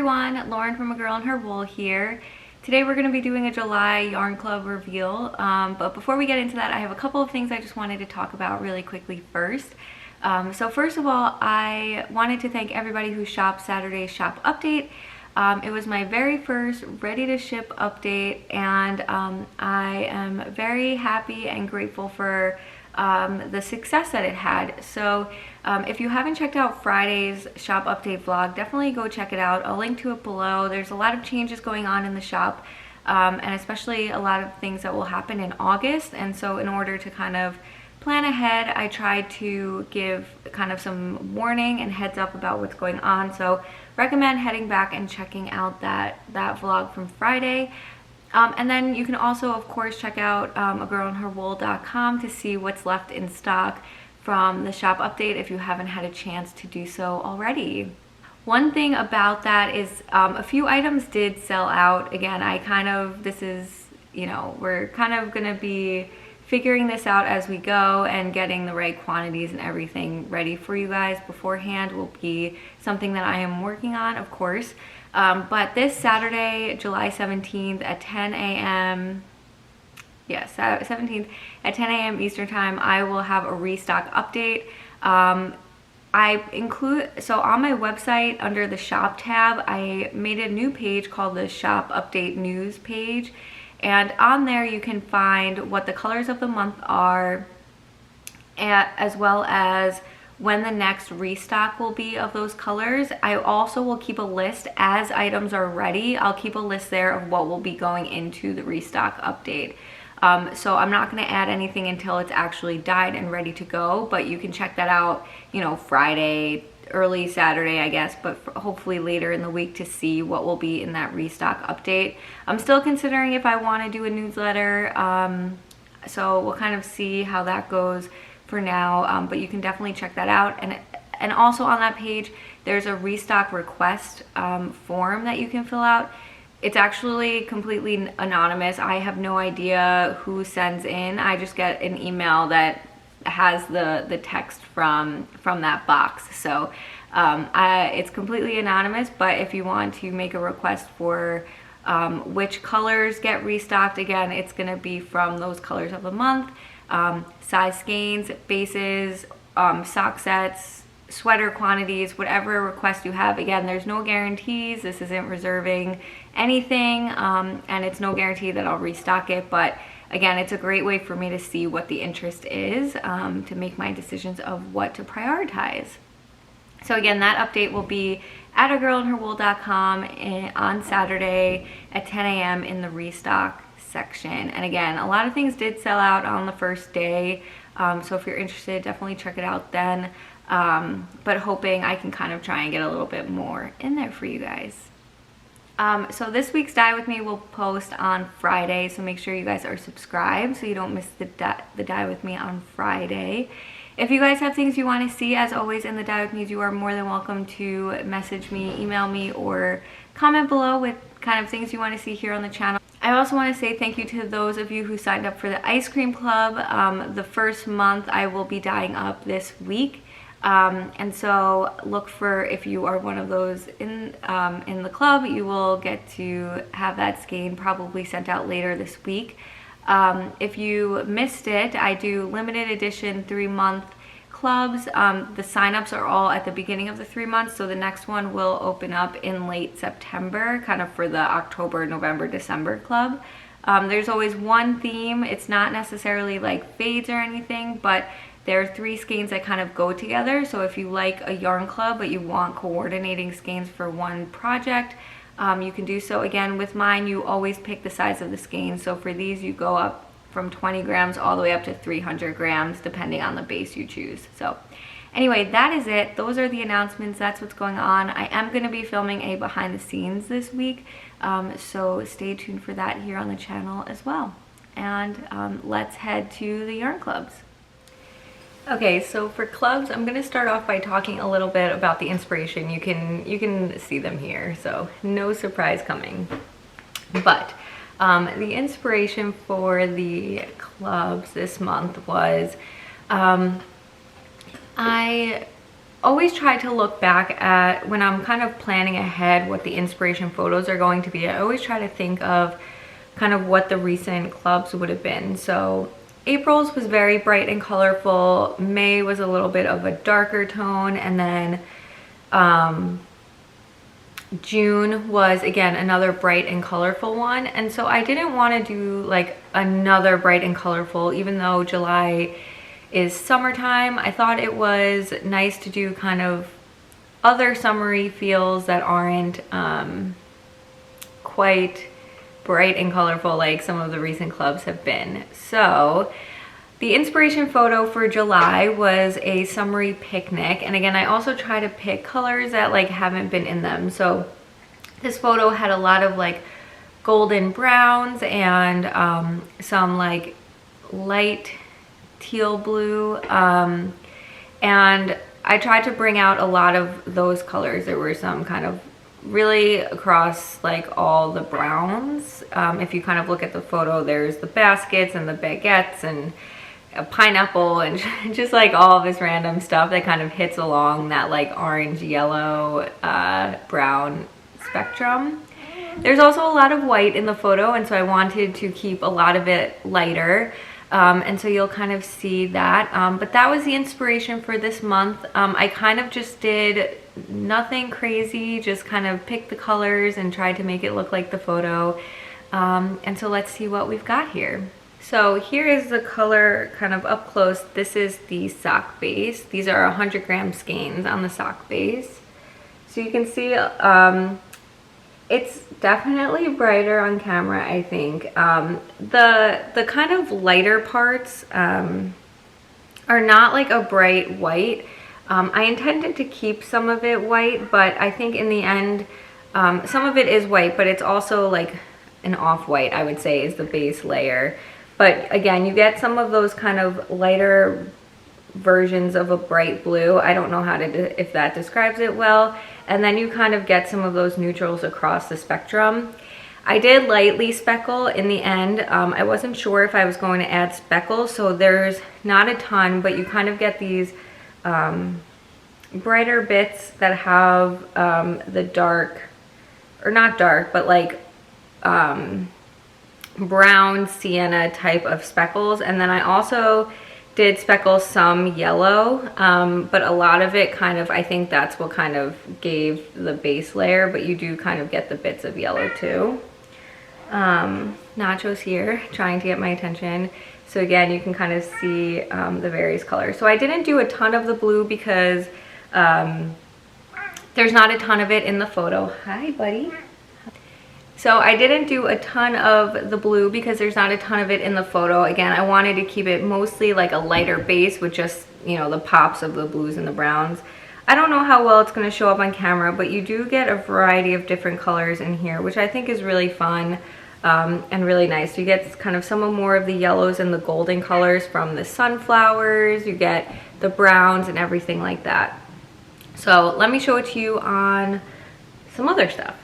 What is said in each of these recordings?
everyone, Lauren from A Girl and Her Wool here. Today we're going to be doing a July Yarn Club reveal, but before we get into that, I have a couple of things I just wanted to talk about really quickly first. So first of all, I wanted to thank everybody who shopped Saturday's shop update. It was my very first ready to ship update, and I am very happy and grateful for the success that it had. So if you haven't checked out Friday's shop update vlog, definitely go check it out. I'll link to it below. There's a lot of changes going on in the shop, and especially a lot of things that will happen in August. And so in order to kind of plan ahead, I tried to give kind of some warning and heads up about what's going on. So recommend heading back and checking out that vlog from Friday. And then you can also, of course, check out agirlandherwool.com to see what's left in stock from the shop update if you haven't had a chance to do so already. One thing about that is a few items did sell out. Again, we're kind of going to be figuring this out as we go, and getting the right quantities and everything ready for you guys beforehand will be something that I am working on, of course. But this Saturday, July 17th at 10 a.m. Yes, 17th at 10 a.m. Eastern Time, I will have a restock update. So on my website under the shop tab, I made a new page called the shop update news page. And on there you can find what the colors of the month are, as well as when the next restock will be of those colors. I also will keep a list as items are ready. I'll keep a list there of what will be going into the restock update. So I'm not going to add anything until it's actually dyed and ready to go, but you can check that out, Friday, early Saturday, I guess, but hopefully later in the week to see what will be in that restock update. I'm still considering if I want to do a newsletter, so we'll kind of see how that goes for now, but you can definitely check that out. And also on that page, there's a restock request form that you can fill out. It's actually completely anonymous. I have no idea who sends in. I just get an email that has the text from that box. So it's completely anonymous, but if you want to make a request for which colors get restocked, again, it's going to be from those colors of the month, size skeins, bases, sock sets, sweater quantities, whatever request you have. Again, there's no guarantees. This isn't reserving anything, and it's no guarantee that I'll restock it, but again, it's a great way for me to see what the interest is, to make my decisions of what to prioritize. So again, that update will be at agirlandherwool.com on Saturday at 10 a.m. in the restock section. And again, a lot of things did sell out on the first day, so if you're interested, definitely check it out then. But hoping I can kind of try and get a little bit more in there for you guys. So this week's Dye With Me will post on Friday, so make sure you guys are subscribed so you don't miss the Dye With Me on Friday. If you guys have things you want to see, as always, in the Dye With Me, you are more than welcome to message me, email me, or comment below with kind of things you want to see here on the channel. I also want to say thank you to those of you who signed up for the Ice Cream Club. The first month I will be dyeing up this week. And so look for, if you are one of those in the club, you will get to have that skein probably sent out later this week. If you missed it, I do limited edition 3-month clubs. The signups are all at the beginning of the 3 months, so the next one will open up in late September, kind of for the October, November, December club. There's always one theme. It's not necessarily like fades or anything, but there are 3 skeins that kind of go together. So if you like a yarn club but you want coordinating skeins for one project, you can do so. Again, with mine, you always pick the size of the skein. So for these, you go up from 20 grams all the way up to 300 grams, depending on the base you choose. So anyway, that is it. Those are the announcements. That's what's going on. I am going to be filming a behind the scenes this week, so stay tuned for that here on the channel as well. And let's head to the yarn clubs. Okay, so for clubs, I'm going to start off by talking a little bit about the inspiration. You can see them here, so no surprise coming. But the inspiration for the clubs this month was I always try to look back at, when I'm kind of planning ahead what the inspiration photos are going to be, I always try to think of kind of what the recent clubs would have been. So April's was very bright and colorful. May was a little bit of a darker tone, and then June was again another bright and colorful one. And so I didn't want to do like another bright and colorful, even though July is summertime. I thought it was nice to do kind of other summery feels that aren't quite bright and colorful like some of the recent clubs have been. So the inspiration photo for July was a summery picnic, and again I also try to pick colors that like haven't been in them. So this photo had a lot of like golden browns and some like light teal blue, and I tried to bring out a lot of those colors. There were some kind of really across like all the browns. If you kind of look at the photo, there's the baskets and the baguettes and a pineapple and just like all of this random stuff that kind of hits along that like orange, yellow, brown spectrum. There's also a lot of white in the photo, and so I wanted to keep a lot of it lighter. And so you'll kind of see that. But that was the inspiration for this month. I kind of just did nothing crazy, just kind of picked the colors and tried to make it look like the photo. And so let's see what we've got here. So here is the color kind of up close. This is the sock base. These are 100-gram skeins on the sock base. So you can see it's definitely brighter on camera, I think. The kind of lighter parts are not like a bright white. I intended to keep some of it white, but I think in the end, some of it is white, but it's also like an off-white, I would say, is the base layer. But again, you get some of those kind of lighter versions of a bright blue. I don't know how to if that describes it well. And then you kind of get some of those neutrals across the spectrum. I did lightly speckle in the end. I wasn't sure if I was going to add speckles, so there's not a ton, but you kind of get these brighter bits that have the dark, or not dark, but like brown sienna type of speckles. And then I also did speckle some yellow, but a lot of it kind of, I think that's what kind of gave the base layer, but you do kind of get the bits of yellow too. Nacho's here trying to get my attention. So again, you can kind of see the various colors. So I didn't do a ton of the blue because there's not a ton of it in the photo. Hi, buddy. So I didn't do a ton of the blue because there's not a ton of it in the photo. Again, I wanted to keep it mostly like a lighter base with just, you know, the pops of the blues and the browns. I don't know how well it's going to show up on camera, but you do get a variety of different colors in here, which I think is really fun and really nice. You get kind of some more of the yellows and the golden colors from the sunflowers. You get the browns and everything like that. So let me show it to you on some other stuff.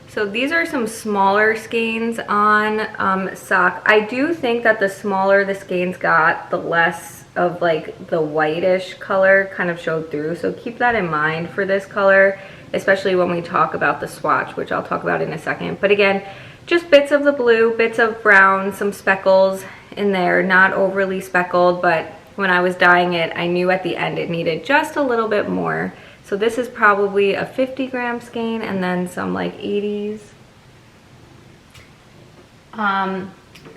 So these are some smaller skeins on sock. I do think that the smaller the skeins got, the less of like the whitish color kind of showed through. So keep that in mind for this color, especially when we talk about the swatch, which I'll talk about in a second. But again, just bits of the blue, bits of brown, some speckles in there, not overly speckled, but when I was dyeing it, I knew at the end it needed just a little bit more. So this is probably a 50-gram skein and then some like 80s.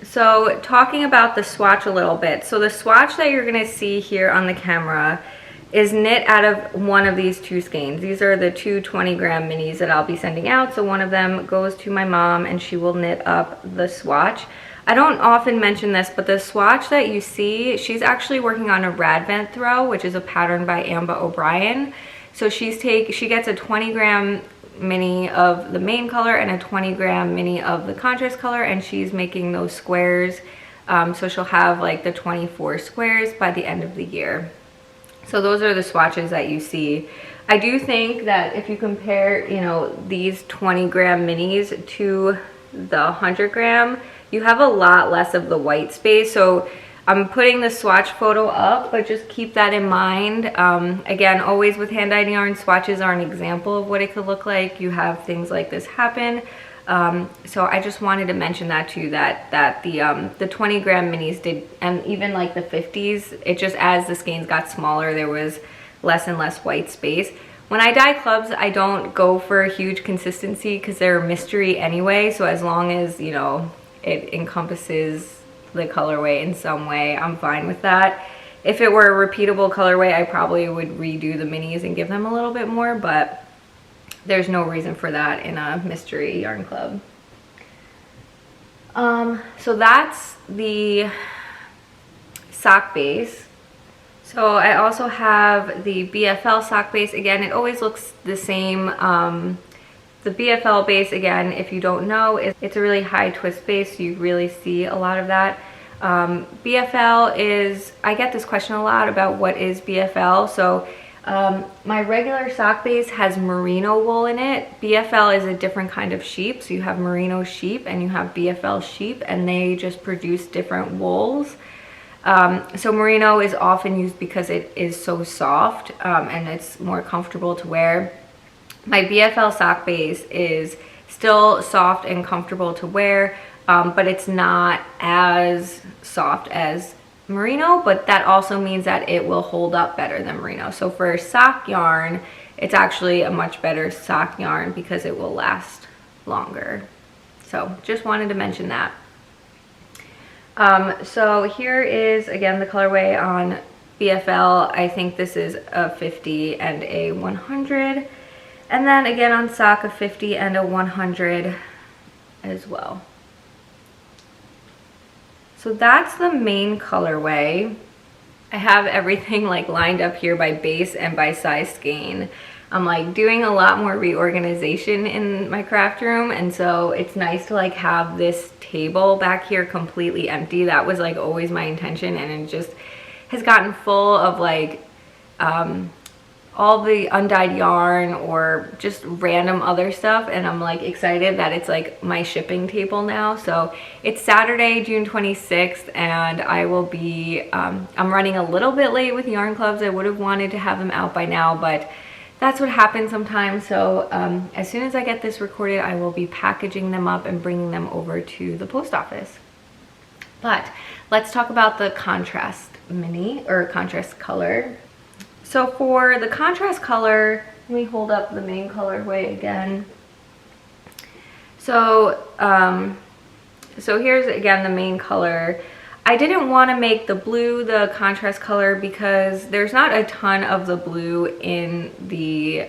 So talking about the swatch a little bit. So the swatch that you're gonna see here on the camera is knit out of one of these two skeins. These are the two 20-gram minis that I'll be sending out. So one of them goes to my mom and she will knit up the swatch. I don't often mention this, but the swatch that you see, she's actually working on a Radvent throw, which is a pattern by Amba O'Brien. So she gets a 20-gram mini of the main color and a 20-gram mini of the contrast color, and she's making those squares. So she'll have like the 24 squares by the end of the year. So those are the swatches that you see. I do think that if you compare, you know, these 20-gram minis to the 100-gram, you have a lot less of the white space. So I'm putting the swatch photo up, but just keep that in mind. Again, always with hand-dyed yarn, swatches are an example of what it could look like. You have things like this happen. So I just wanted to mention that too, that the 20 gram minis did, and even like the 50s, it just, as the skeins got smaller, there was less and less white space. When I dye clubs, I don't go for a huge consistency because they're a mystery anyway. So as long as, you know, it encompasses the colorway in some way, I'm fine with that. If it were a repeatable colorway, I probably would redo the minis and give them a little bit more, but there's no reason for that in a mystery yarn club. So that's the sock base. So I also have the BFL sock base. Again, it always looks the same. The BFL base, again, if you don't know, it's a really high twist base, so you really see a lot of that. BFL is, I get this question a lot about what is BFL. So my regular sock base has merino wool in it. BFL is a different kind of sheep. So you have merino sheep and you have BFL sheep, and they just produce different wools. So merino is often used because it is so soft and it's more comfortable to wear. My BFL sock base is still soft and comfortable to wear, but it's not as soft as merino, but that also means that it will hold up better than merino. So for sock yarn, it's actually a much better sock yarn because it will last longer. So just wanted to mention that. So here is, again, the colorway on BFL. I think this is a 50 and a 100. And then again on sock, a 50 and a 100 as well. So that's the main colorway. I have everything like lined up here by base and by size skein. I'm like doing a lot more reorganization in my craft room, and so it's nice to like have this table back here completely empty. That was like always my intention, and it just has gotten full of like all the undyed yarn or just random other stuff, and I'm like excited that it's like my shipping table now. So it's Saturday, June 26th, and I will be I'm running a little bit late with yarn clubs. I would have wanted to have them out by now, but that's what happens sometimes. So as soon as I get this recorded, I will be packaging them up and bringing them over to the post office. But let's talk about the contrast mini, or contrast color. So for the contrast color, let me hold up the main colorway again. So, so here's again the main color. I didn't want to make the blue the contrast color because there's not a ton of the blue in the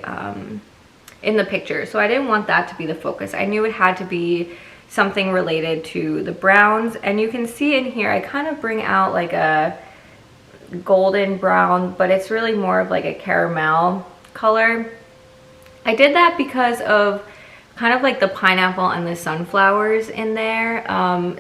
picture. So I didn't want that to be the focus. I knew it had to be something related to the browns. And you can see in here, I kind of bring out like a golden brown, but it's really more of like a caramel color. I did that because of kind of like the pineapple and the sunflowers in there.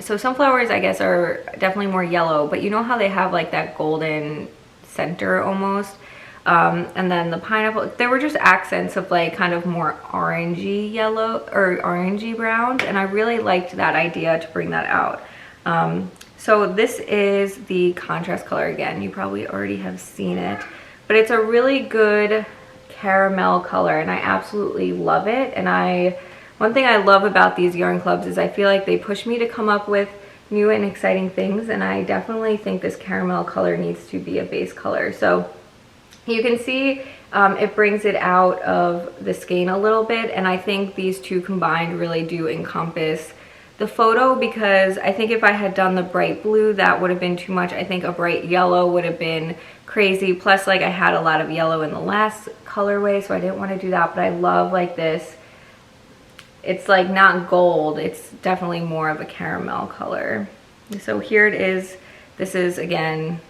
So sunflowers, I guess, are definitely more yellow, but you know how they have like that golden center almost. And then the pineapple, they were just accents of like kind of more orangey yellow or orangey browns, and I really liked that idea to bring that out. So this is the contrast color. Again, you probably already have seen it, but it's a really good caramel color, and I absolutely love it. And one thing I love about these yarn clubs is I feel like they push me to come up with new and exciting things, and I definitely think this caramel color needs to be a base color. So you can see it brings it out of the skein a little bit, and I think these two combined really do encompass the photo, because I think if I had done the bright blue, that would have been too much. I think a bright yellow would have been crazy. Plus, like, I had a lot of yellow in the last colorway, so I didn't want to do that. But I love like this. It's like not gold. It's definitely more of a caramel color. So here it is. This is, again,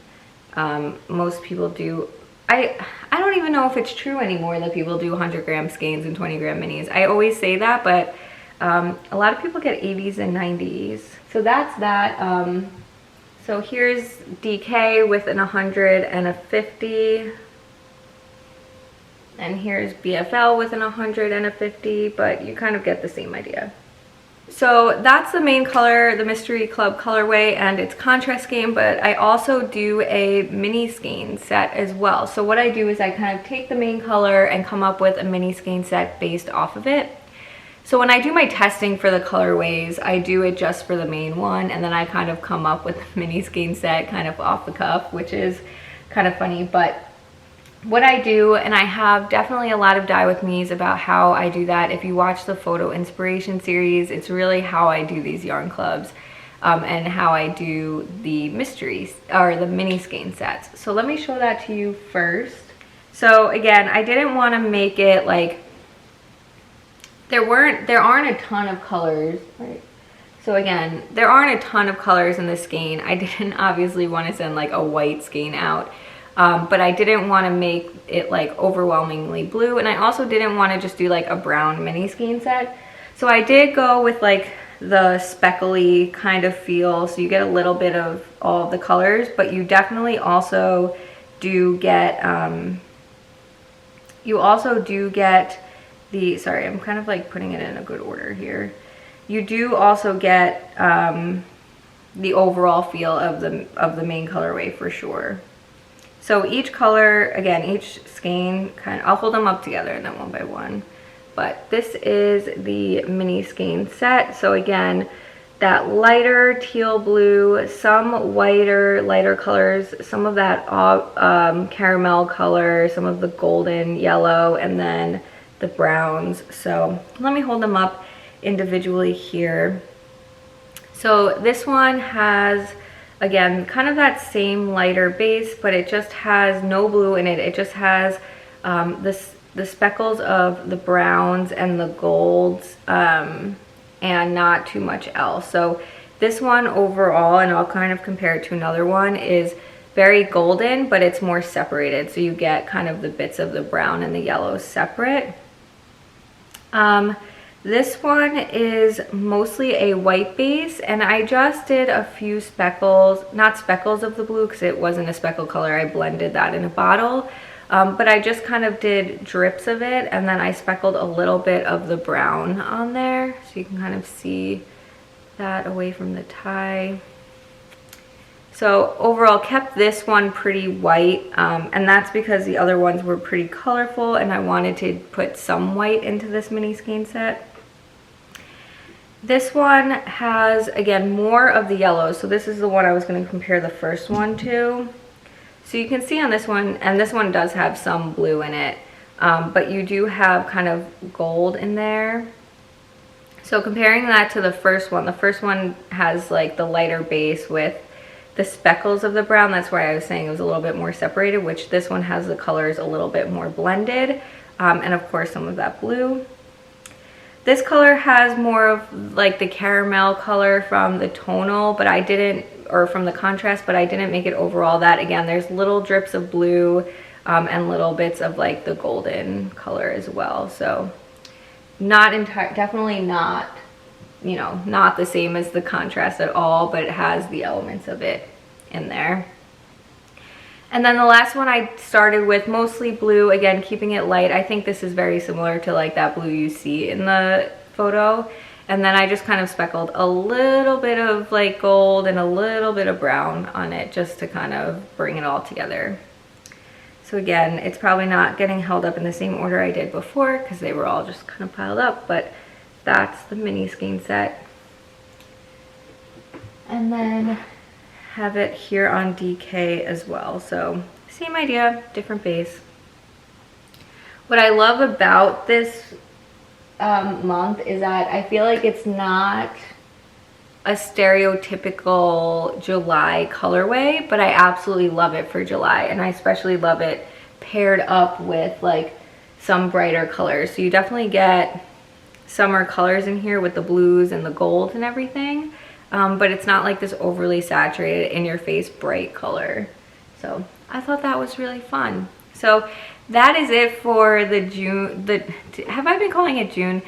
most people do. I don't even know if it's true anymore that people do 100 gram skeins and 20 gram minis. I always say that, but a lot of people get 80s and 90s. So that's that. So here's DK with an 100 and a 50. And here's BFL with an 100 and a 50, but you kind of get the same idea. So that's the main color, the Mystery Club colorway, and it's contrast skein, but I also do a mini skein set as well. So what I do is I kind of take the main color and come up with a mini skein set based off of it. So when I do my testing for the colorways, I do it just for the main one, and then I kind of come up with a mini skein set kind of off the cuff, which is kind of funny. But what I do, and I have definitely a lot of dye with me's about how I do that. If you watch the photo inspiration series, it's really how I do these yarn clubs and how I do the mysteries or the mini skein sets. So let me show that to you first. So again, I didn't want to make it like, there aren't a ton of colors, right? So again, there aren't a ton of colors in the skein. I didn't obviously want to send like a white skein out. But I didn't want to make it like overwhelmingly blue, and I also didn't want to just do like a brown mini skein set. So I did go with like the speckly kind of feel, so you get a little bit of all of the colors, but you definitely also do get the, sorry, I'm kind of like putting it in a good order here. You do also get the overall feel of the main colorway for sure. So each color, again, each skein, I'll hold them up together and then one by one. But this is the mini skein set. So again, that lighter teal blue, some whiter, lighter colors, some of that caramel color, some of the golden yellow, and then the browns. So let me hold them up individually here. So this one has, again, kind of that same lighter base, but it just has no blue in it. It just has the speckles of the browns and the golds and not too much else. So this one overall, and I'll kind of compare it to another one, is very golden, but it's more separated. So you get kind of the bits of the brown and the yellow separate. This one is mostly a white base, and I just did a few speckles, not speckles of the blue because it wasn't a speckle color. I blended that in a bottle, but I just kind of did drips of it, and then I speckled a little bit of the brown on there, so you can kind of see that away from the tie. So overall kept this one pretty white, and that's because the other ones were pretty colorful and I wanted to put some white into this mini skein set. This one has, again, more of the yellows. So this is the one I was going to compare the first one to. So you can see on this one, and this one does have some blue in it, but you do have kind of gold in there. So comparing that to the first one has like the lighter base with the speckles of the brown. That's why I was saying it was a little bit more separated, which this one has the colors a little bit more blended, and of course some of that blue. This color has more of like the caramel color from the tonal, but I didn't, or from the contrast, but I didn't make it overall that. Again, there's little drips of blue and little bits of like the golden color as well. So definitely not, you know, not the same as the contrast at all, but it has the elements of it in there. And then the last one I started with mostly blue, again, keeping it light. I think this is very similar to like that blue you see in the photo. And then I just kind of speckled a little bit of like gold and a little bit of brown on it just to kind of bring it all together. So again, it's probably not getting held up in the same order I did before because they were all just kind of piled up, but that's the mini skein set. And then have it here on DK as well. So same idea, different base. What I love about this month is that I feel like it's not a stereotypical July colorway, but I absolutely love it for July, and I especially love it paired up with like some brighter colors. So you definitely get summer colors in here with the blues and the gold and everything, but it's not like this overly saturated in your face bright color. So I thought that was really fun. So that is it for the have I been calling it June?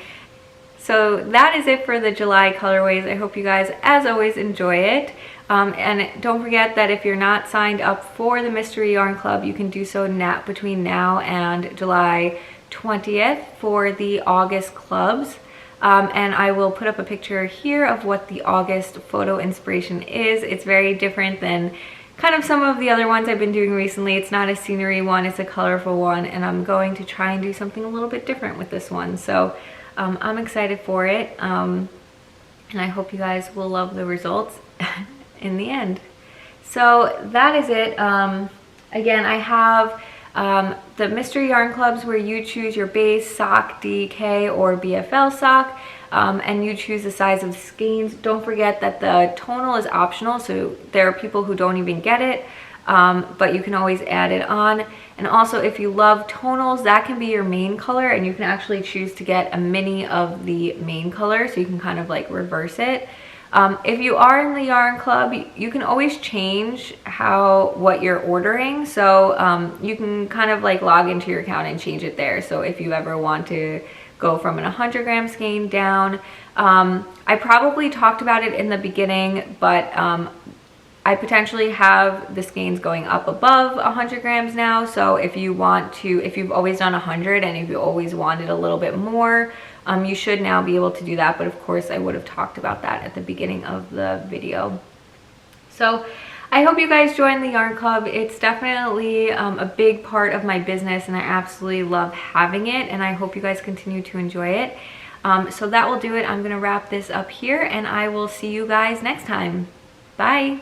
So that is it for the July colorways. I hope you guys, as always, enjoy it. And don't forget that if you're not signed up for the Mystery Yarn Club, you can do so now, between now and July 20th for the August clubs. And I will put up a picture here of what the August photo inspiration is. It's very different than kind of some of the other ones I've been doing recently. It's not a scenery one, it's a colorful one, and I'm going to try and do something a little bit different with this one. So I'm excited for it, and I hope you guys will love the results in the end. So that is it. Again, I have the mystery yarn clubs where you choose your base, sock, DK, or BFL sock, and you choose the size of the skeins. Don't forget that the tonal is optional, so there are people who don't even get it, but you can always add it on. And also, if you love tonals, that can be your main color, and you can actually choose to get a mini of the main color, so you can kind of like reverse it. If you are in the yarn club, you can always change what you're ordering. So you can kind of like log into your account and change it there. So if you ever want to go from an 100-gram skein down, I probably talked about it in the beginning, but I potentially have the skeins going up above 100 grams now. So if you want to, if you've always done 100 and if you always wanted a little bit more, you should now be able to do that. But of course, I would have talked about that at the beginning of the video. So I hope you guys join the yarn club. It's definitely a big part of my business, and I absolutely love having it, and I hope you guys continue to enjoy it. So that will do it. I'm going to wrap this up here, and I will see you guys next time. Bye.